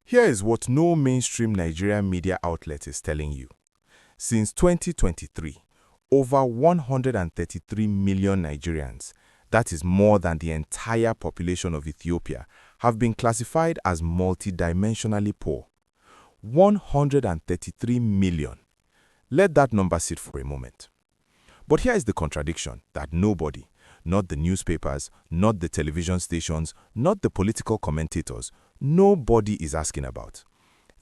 Here is what no mainstream Nigerian media outlet is telling you. Since 2023, over 133 million Nigerians, that is more than the entire population of Ethiopia, have been classified as multidimensionally poor. 133 million. Let that number sit for a moment. But here is the contradiction that nobody, not the newspapers, not the television stations, not the political commentators, nobody is asking about.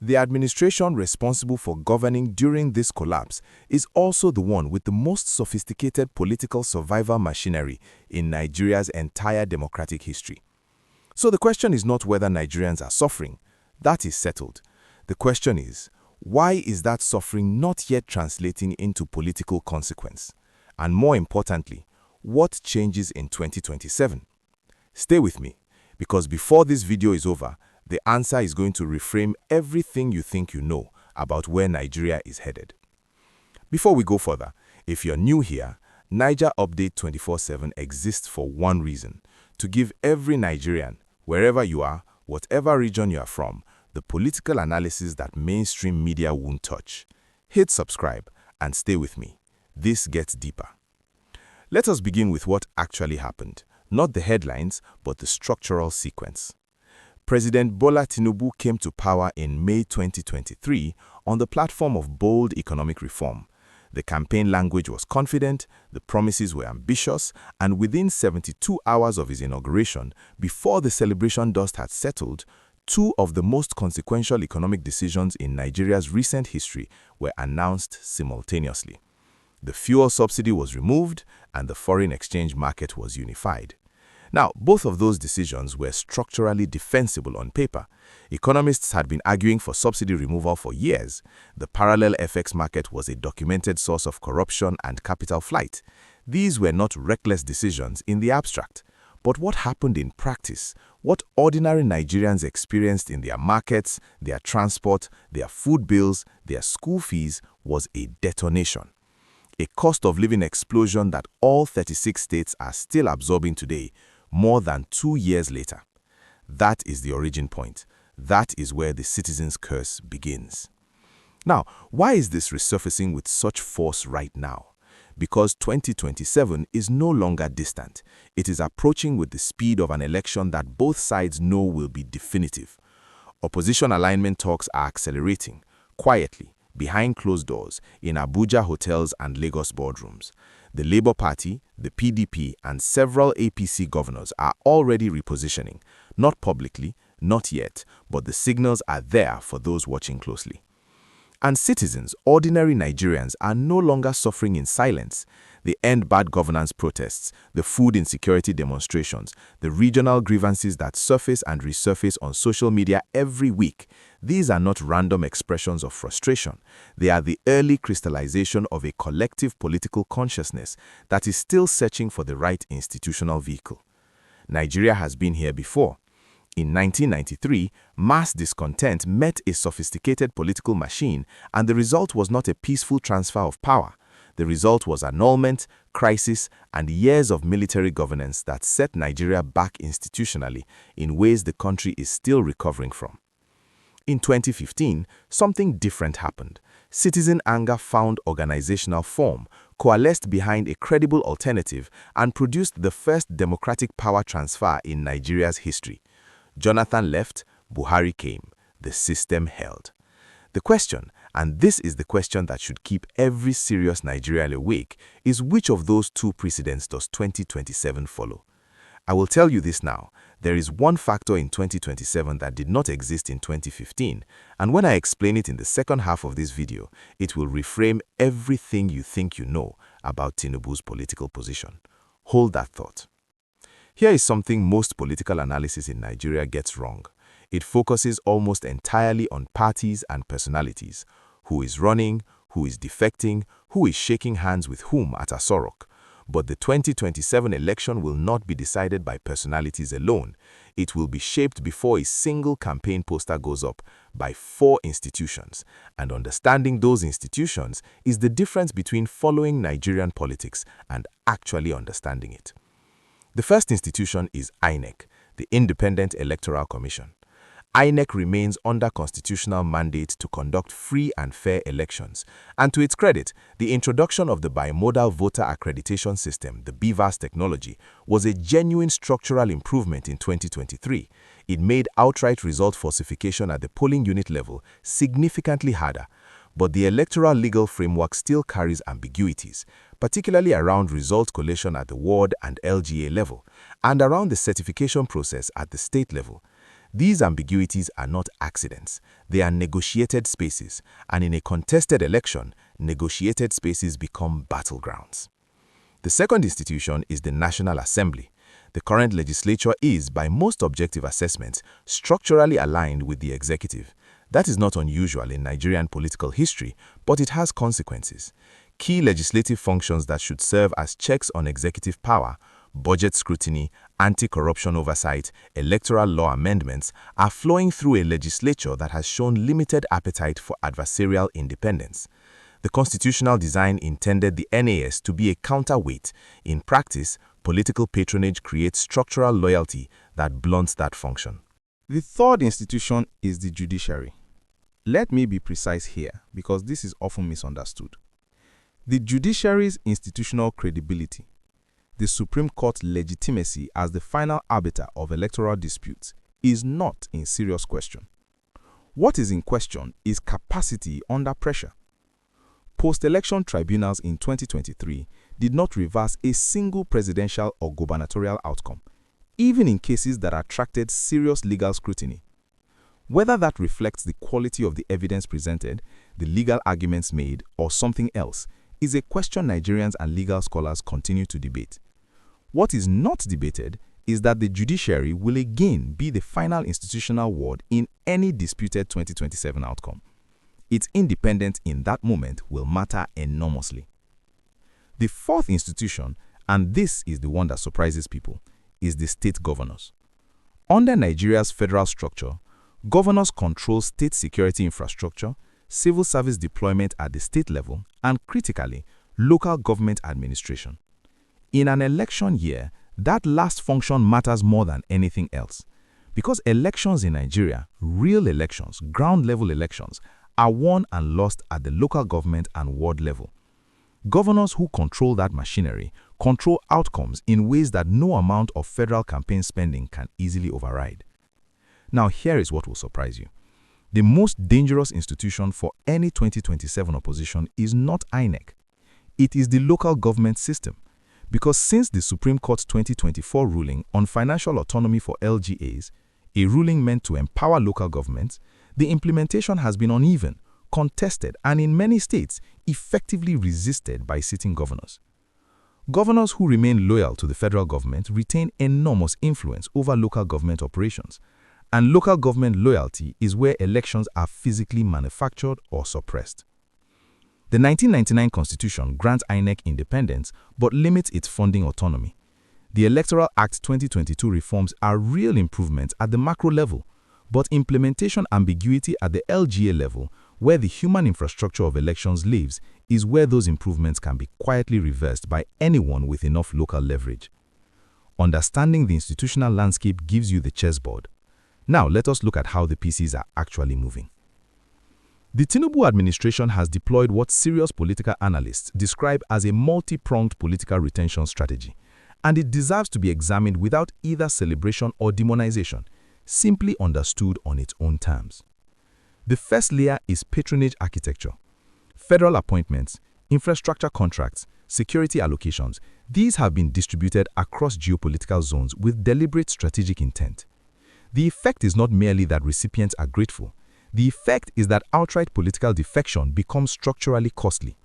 The administration responsible for governing during this collapse is also the one with the most sophisticated political survival machinery in Nigeria's entire democratic history. So the question is not whether Nigerians are suffering. That is settled. The question is, why is that suffering not yet translating into political consequence? And more importantly, what changes in 2027? Stay with me, because before this video is over, the answer is going to reframe everything you think you know about where Nigeria is headed. Before we go further, if you're new here, Naija Update 24/7 exists for one reason: to give every Nigerian, wherever you are, whatever region you are from, the political analysis that mainstream media won't touch. Hit subscribe and stay with me. This gets deeper. Let us begin with what actually happened, not the headlines, but the structural sequence. President Bola Tinubu came to power in May 2023 on the platform of bold economic reform. The campaign language was confident, the promises were ambitious, and within 72 hours of his inauguration, before the celebration dust had settled, two of the most consequential economic decisions in Nigeria's recent history were announced simultaneously. The fuel subsidy was removed and the foreign exchange market was unified. Now, both of those decisions were structurally defensible on paper. Economists had been arguing for subsidy removal for years. The parallel FX market was a documented source of corruption and capital flight. These were not reckless decisions in the abstract. But what happened in practice, what ordinary Nigerians experienced in their markets, their transport, their food bills, their school fees, was a detonation. A cost of living explosion that all 36 states are still absorbing today, more than 2 years later. That is the origin point. That is where the citizens' curse begins. Now, why is this resurfacing with such force right now? Because 2027 is no longer distant. It is approaching with the speed of an election that both sides know will be definitive. Opposition alignment talks are accelerating, quietly, behind closed doors, in Abuja hotels and Lagos boardrooms. The Labour Party, the PDP, and several APC governors are already repositioning, not publicly, not yet, but the signals are there for those watching closely. And citizens, ordinary Nigerians, are no longer suffering in silence. The End Bad Governance protests, the food insecurity demonstrations, the regional grievances that surface and resurface on social media every week. These are not random expressions of frustration. They are the early crystallization of a collective political consciousness that is still searching for the right institutional vehicle. Nigeria has been here before. In 1993, mass discontent met a sophisticated political machine, and the result was not a peaceful transfer of power. The result was annulment, crisis, and years of military governance that set Nigeria back institutionally in ways the country is still recovering from. In 2015, something different happened. Citizen anger found organizational form, coalesced behind a credible alternative, and produced the first democratic power transfer in Nigeria's history. Jonathan left, Buhari came. The system held. The question, and this is the question that should keep every serious Nigerian awake, is which of those two precedents does 2027 follow? I will tell you this now. There is one factor in 2027 that did not exist in 2015, and when I explain it in the second half of this video, it will reframe everything you think you know about Tinubu's political position. Hold that thought. Here is something most political analysis in Nigeria gets wrong. It focuses almost entirely on parties and personalities. Who is running, who is defecting, who is shaking hands with whom at Asorok. But the 2027 election will not be decided by personalities alone. It will be shaped before a single campaign poster goes up by 4 institutions. And understanding those institutions is the difference between following Nigerian politics and actually understanding it. The first institution is INEC, the Independent Electoral Commission. INEC remains under constitutional mandate to conduct free and fair elections, and to its credit, the introduction of the bimodal voter accreditation system, the BVAS technology, was a genuine structural improvement in 2023. It made outright result falsification at the polling unit level significantly harder. But the electoral legal framework still carries ambiguities, particularly around result collation at the ward and LGA level, and around the certification process at the state level. These ambiguities are not accidents, they are negotiated spaces, and in a contested election, negotiated spaces become battlegrounds. The second institution is the National Assembly. The current legislature is, by most objective assessments, structurally aligned with the executive. That is not unusual in Nigerian political history, but it has consequences. Key legislative functions that should serve as checks on executive power, budget scrutiny, anti-corruption oversight, electoral law amendments, are flowing through a legislature that has shown limited appetite for adversarial independence. The constitutional design intended the NAS to be a counterweight. In practice, political patronage creates structural loyalty that blunts that function. The third institution is the judiciary. Let me be precise here, because this is often misunderstood. The judiciary's institutional credibility, the Supreme Court's legitimacy as the final arbiter of electoral disputes, is not in serious question. What is in question is capacity under pressure. Post-election tribunals in 2023 did not reverse a single presidential or gubernatorial outcome, even in cases that attracted serious legal scrutiny. Whether that reflects the quality of the evidence presented, the legal arguments made, or something else, is a question Nigerians and legal scholars continue to debate. What is not debated is that the judiciary will again be the final institutional word in any disputed 2027 outcome. Its independence in that moment will matter enormously. The fourth institution, and this is the one that surprises people, is the state governors. Under Nigeria's federal structure, governors control state security infrastructure, civil service deployment at the state level, and critically, local government administration. In an election year, that last function matters more than anything else. Because elections in Nigeria, real elections, ground-level elections, are won and lost at the local government and ward level. Governors who control that machinery control outcomes in ways that no amount of federal campaign spending can easily override. Now, here is what will surprise you. The most dangerous institution for any 2027 opposition is not INEC. It is the local government system. Because since the Supreme Court's 2024 ruling on financial autonomy for LGAs, a ruling meant to empower local governments, the implementation has been uneven, contested, and in many states, effectively resisted by sitting governors. Governors who remain loyal to the federal government retain enormous influence over local government operations, and local government loyalty is where elections are physically manufactured or suppressed. The 1999 Constitution grants INEC independence but limits its funding autonomy. The Electoral Act 2022 reforms are real improvements at the macro level, but implementation ambiguity at the LGA level, where the human infrastructure of elections lives, is where those improvements can be quietly reversed by anyone with enough local leverage. Understanding the institutional landscape gives you the chessboard. Now let us look at how the pieces are actually moving. The Tinubu administration has deployed what serious political analysts describe as a multi-pronged political retention strategy, and it deserves to be examined without either celebration or demonization, simply understood on its own terms. The first layer is patronage architecture. Federal appointments, infrastructure contracts, security allocations, these have been distributed across geopolitical zones with deliberate strategic intent. The effect is not merely that recipients are grateful. The effect is that outright political defection becomes structurally costly.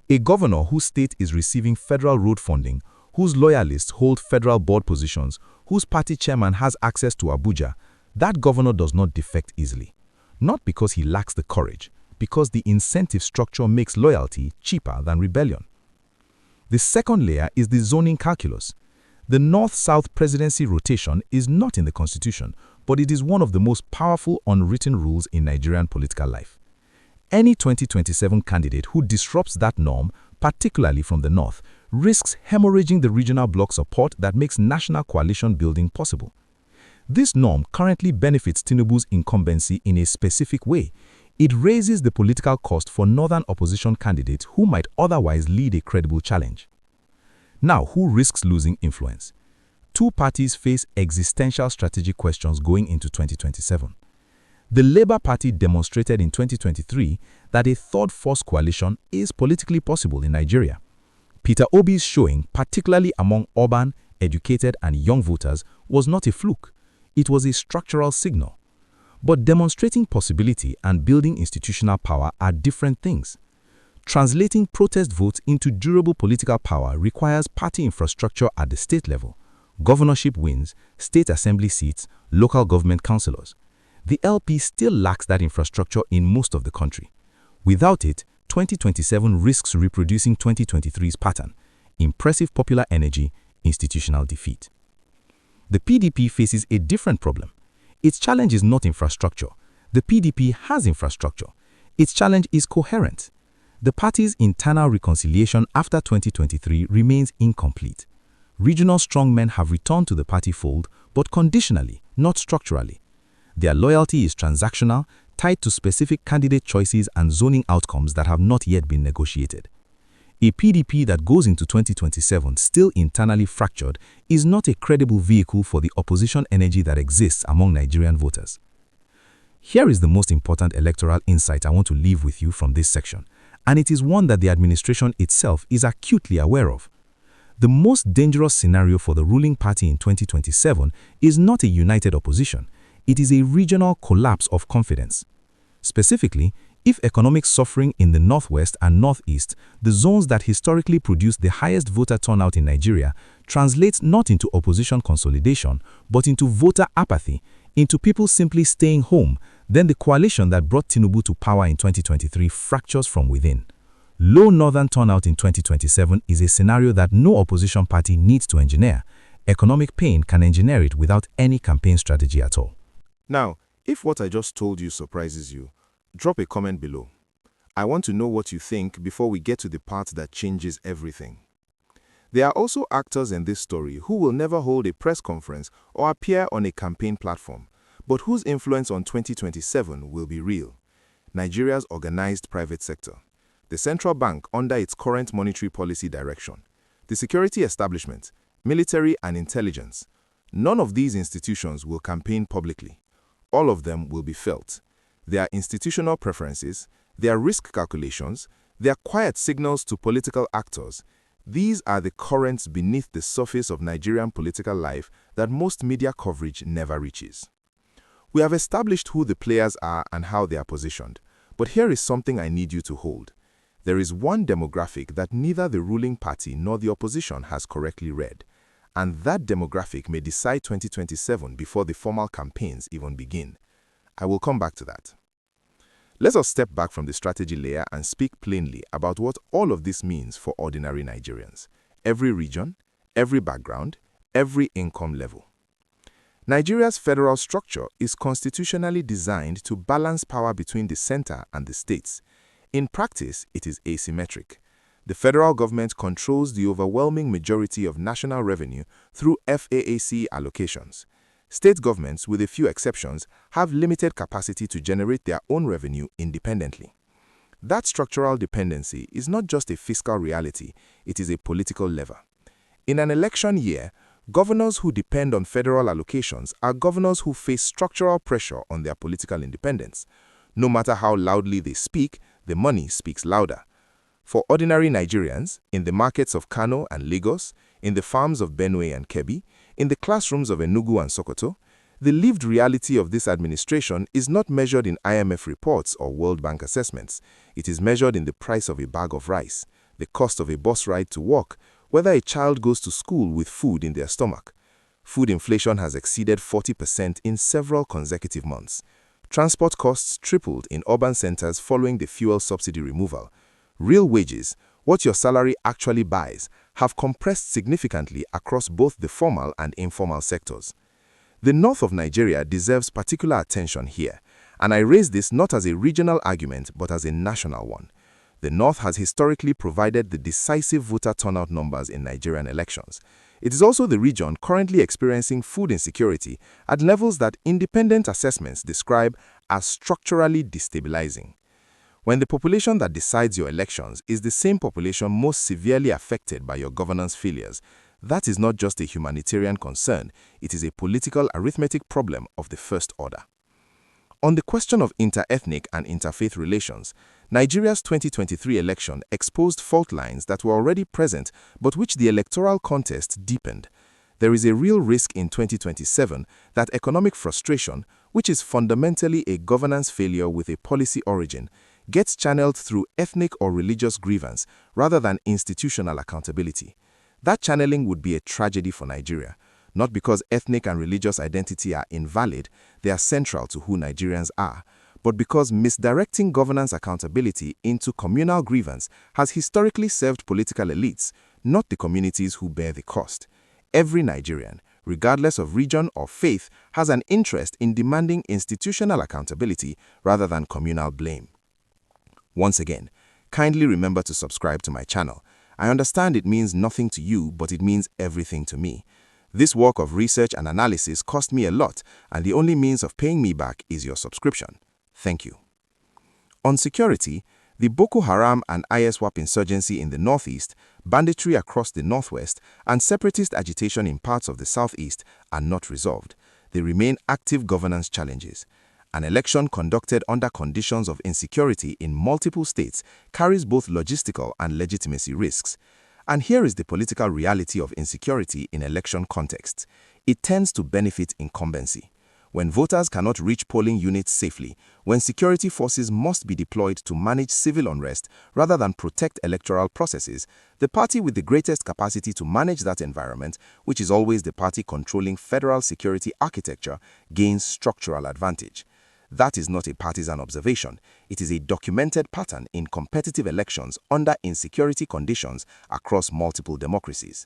A governor whose state is receiving federal road funding, whose loyalists hold federal board positions, whose party chairman has access to Abuja, that governor does not defect easily. Not because he lacks the courage, because the incentive structure makes loyalty cheaper than rebellion. The second layer is the zoning calculus. The North-South presidency rotation is not in the Constitution, but it is one of the most powerful unwritten rules in Nigerian political life. Any 2027 candidate who disrupts that norm, particularly from the North, risks hemorrhaging the regional bloc support that makes national coalition building possible. This norm currently benefits Tinubu's incumbency in a specific way. It raises the political cost for northern opposition candidates who might otherwise lead a credible challenge. Now, who risks losing influence? Two parties face existential strategic questions going into 2027. The Labour Party demonstrated in 2023 that a third force coalition is politically possible in Nigeria. Peter Obi's showing, particularly among urban, educated and young voters, was not a fluke. It was a structural signal. But demonstrating possibility and building institutional power are different things. Translating protest votes into durable political power requires party infrastructure at the state level, governorship wins, state assembly seats, local government councillors. The LP still lacks that infrastructure in most of the country. Without it, 2027 risks reproducing 2023's pattern: impressive popular energy, institutional defeat. The PDP faces a different problem. Its challenge is not infrastructure. The PDP has infrastructure. Its challenge is coherence. The party's internal reconciliation after 2023 remains incomplete. Regional strongmen have returned to the party fold, but conditionally, not structurally. Their loyalty is transactional, tied to specific candidate choices and zoning outcomes that have not yet been negotiated. A PDP that goes into 2027 still internally fractured is not a credible vehicle for the opposition energy that exists among Nigerian voters. Here is the most important electoral insight I want to leave with you from this section, and it is one that the administration itself is acutely aware of. The most dangerous scenario for the ruling party in 2027 is not a united opposition. It is a regional collapse of confidence. Specifically, if economic suffering in the Northwest and Northeast, the zones that historically produce the highest voter turnout in Nigeria, translates not into opposition consolidation, but into voter apathy, into people simply staying home, then the coalition that brought Tinubu to power in 2023 fractures from within. Low northern turnout in 2027 is a scenario that no opposition party needs to engineer. Economic pain can engineer it without any campaign strategy at all. Now, if what I just told you surprises you, drop a comment below. I want to know what you think before we get to the part that changes everything. There are also actors in this story who will never hold a press conference or appear on a campaign platform, but whose influence on 2027 will be real. Nigeria's organized private sector, the central bank under its current monetary policy direction, the security establishment, military and intelligence. None of these institutions will campaign publicly. All of them will be felt. Their institutional preferences, their risk calculations, their quiet signals to political actors, these are the currents beneath the surface of Nigerian political life that most media coverage never reaches. We have established who the players are and how they are positioned, but here is something I need you to hold. There is one demographic that neither the ruling party nor the opposition has correctly read, and that demographic may decide 2027 before the formal campaigns even begin. I will come back to that. Let us step back from the strategy layer and speak plainly about what all of this means for ordinary Nigerians, every region, every background, every income level. Nigeria's federal structure is constitutionally designed to balance power between the center and the states. In practice, it is asymmetric. The federal government controls the overwhelming majority of national revenue through FAAC allocations. State governments, with a few exceptions, have limited capacity to generate their own revenue independently. That structural dependency is not just a fiscal reality, it is a political lever. In an election year, governors who depend on federal allocations are governors who face structural pressure on their political independence. No matter how loudly they speak, the money speaks louder. For ordinary Nigerians, in the markets of Kano and Lagos, in the farms of Benue and Kebbi, in the classrooms of Enugu and Sokoto, the lived reality of this administration is not measured in IMF reports or World Bank assessments. It is measured in the price of a bag of rice, the cost of a bus ride to work, whether a child goes to school with food in their stomach. Food inflation has exceeded 40% in several consecutive months. Transport costs tripled in urban centers following the fuel subsidy removal. Real wages, what your salary actually buys, have compressed significantly across both the formal and informal sectors. The north of Nigeria deserves particular attention here, and I raise this not as a regional argument but as a national one. The North has historically provided the decisive voter turnout numbers in Nigerian elections. It is also the region currently experiencing food insecurity at levels that independent assessments describe as structurally destabilizing. When the population that decides your elections is the same population most severely affected by your governance failures, that is not just a humanitarian concern, it is a political arithmetic problem of the first order. On the question of inter-ethnic and interfaith relations, Nigeria's 2023 election exposed fault lines that were already present but which the electoral contest deepened. There is a real risk in 2027 that economic frustration, which is fundamentally a governance failure with a policy origin, gets channeled through ethnic or religious grievance rather than institutional accountability. That channeling would be a tragedy for Nigeria. Not because ethnic and religious identity are invalid, they are central to who Nigerians are, but because misdirecting governance accountability into communal grievance has historically served political elites, not the communities who bear the cost. Every Nigerian, regardless of region or faith, has an interest in demanding institutional accountability rather than communal blame. Once again, kindly remember to subscribe to my channel. I understand it means nothing to you, but it means everything to me. This work of research and analysis cost me a lot, and the only means of paying me back is your subscription. Thank you. On security, the Boko Haram and ISWAP insurgency in the northeast, banditry across the northwest, and separatist agitation in parts of the southeast are not resolved. They remain active governance challenges. An election conducted under conditions of insecurity in multiple states carries both logistical and legitimacy risks. And here is the political reality of insecurity in election contexts. It tends to benefit incumbency. When voters cannot reach polling units safely, when security forces must be deployed to manage civil unrest rather than protect electoral processes, the party with the greatest capacity to manage that environment, which is always the party controlling federal security architecture, gains structural advantage. That is not a partisan observation. It is a documented pattern in competitive elections under insecurity conditions across multiple democracies.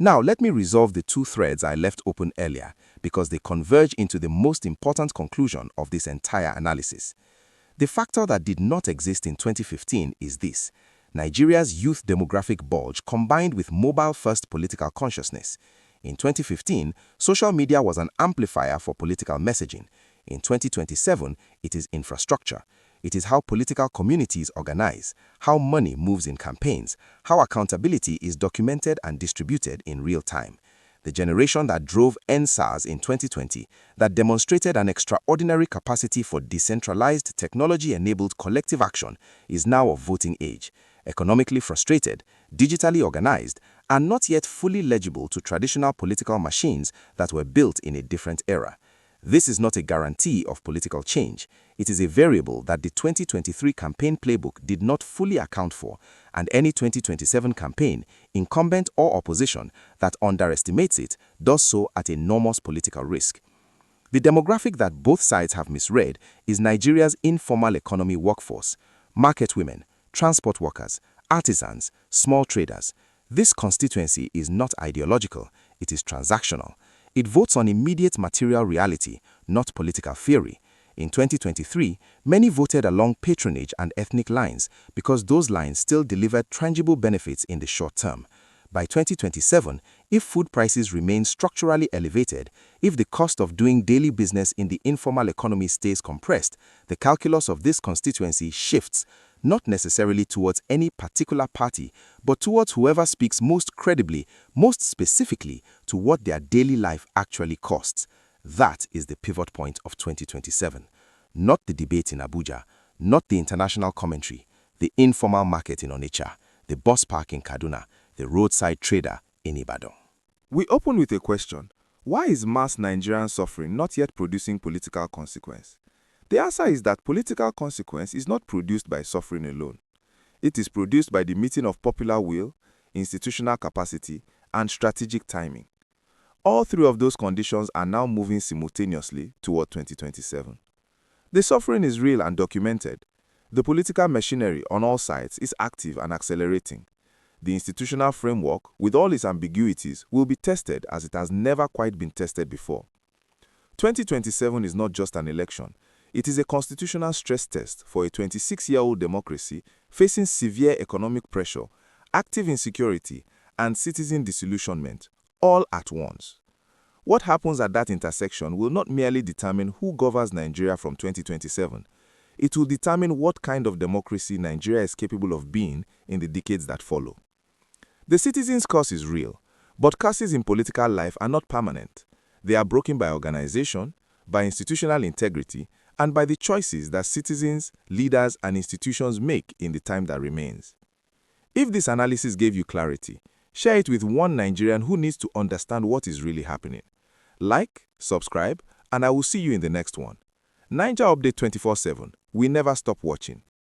Now, let me resolve the two threads I left open earlier because they converge into the most important conclusion of this entire analysis. The factor that did not exist in 2015 is this: Nigeria's youth demographic bulge combined with mobile-first political consciousness. In 2015, social media was an amplifier for political messaging. In 2027, it is infrastructure. It is how political communities organize, how money moves in campaigns, how accountability is documented and distributed in real time. The generation that drove NSAS in 2020, that demonstrated an extraordinary capacity for decentralized, technology-enabled collective action, is now of voting age, economically frustrated, digitally organized, and not yet fully legible to traditional political machines that were built in a different era. This is not a guarantee of political change. It is a variable that the 2023 campaign playbook did not fully account for, and any 2027 campaign, incumbent or opposition, that underestimates it does so at enormous political risk. The demographic that both sides have misread is Nigeria's informal economy workforce: market women, transport workers, artisans, small traders. This constituency is not ideological, it is transactional. It votes on immediate material reality, not political theory. In 2023, many voted along patronage and ethnic lines because those lines still delivered tangible benefits in the short term. By 2027, if food prices remain structurally elevated, if the cost of doing daily business in the informal economy stays compressed, the calculus of this constituency shifts, not necessarily towards any particular party, but towards whoever speaks most credibly, most specifically, to what their daily life actually costs. That is the pivot point of 2027. Not the debate in Abuja, not the international commentary, the informal market in Onitsha, the bus park in Kaduna, the roadside trader in Ibadan. We open with a question: why is mass Nigerian suffering not yet producing political consequence? The answer is that political consequence is not produced by suffering alone. It is produced by the meeting of popular will, institutional capacity, and strategic timing. All three of those conditions are now moving simultaneously toward 2027. The suffering is real and documented. The political machinery on all sides is active and accelerating. The institutional framework, with all its ambiguities, will be tested as it has never quite been tested before. 2027 is not just an election. It is a constitutional stress test for a 26-year-old democracy facing severe economic pressure, active insecurity, and citizen disillusionment, all at once. What happens at that intersection will not merely determine who governs Nigeria from 2027. It will determine what kind of democracy Nigeria is capable of being in the decades that follow. The citizens' curse is real, but curses in political life are not permanent. They are broken by organization, by institutional integrity, and by the choices that citizens, leaders, and institutions make in the time that remains. If this analysis gave you clarity, share it with one Nigerian who needs to understand what is really happening. Like, subscribe, and I will see you in the next one. Naija Update 24/7. We never stop watching.